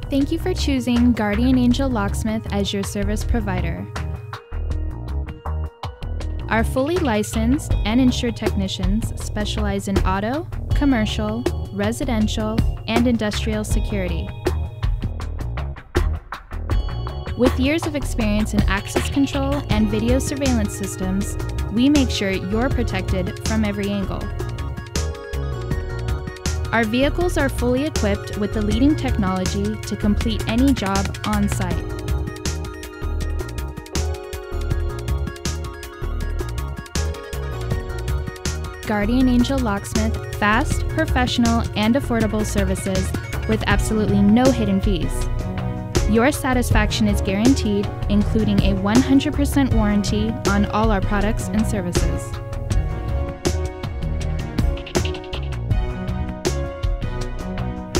Thank you for choosing Guardian Angel Locksmith as your service provider. Our fully licensed and insured technicians specialize in auto, commercial, residential, and industrial security. With years of experience in access control and video surveillance systems, we make sure you're protected from every angle. Our vehicles are fully equipped with the leading technology to complete any job on site. Guardian Angel Locksmith, fast, professional, and affordable services with absolutely no hidden fees. Your satisfaction is guaranteed, including a 100% warranty on all our products and services.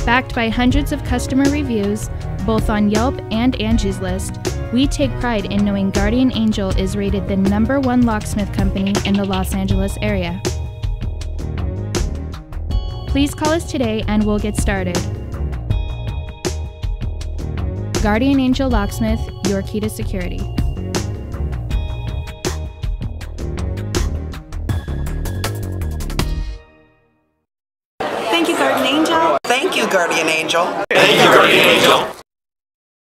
Backed by hundreds of customer reviews, both on Yelp and Angie's List, we take pride in knowing Guardian Angel is rated the #1 locksmith company in the Los Angeles area. Please call us today and we'll get started. Guardian Angel Locksmith, your key to security. Thank you, Guardian Angel. Thank you, Guardian Angel. Thank you, Guardian Angel.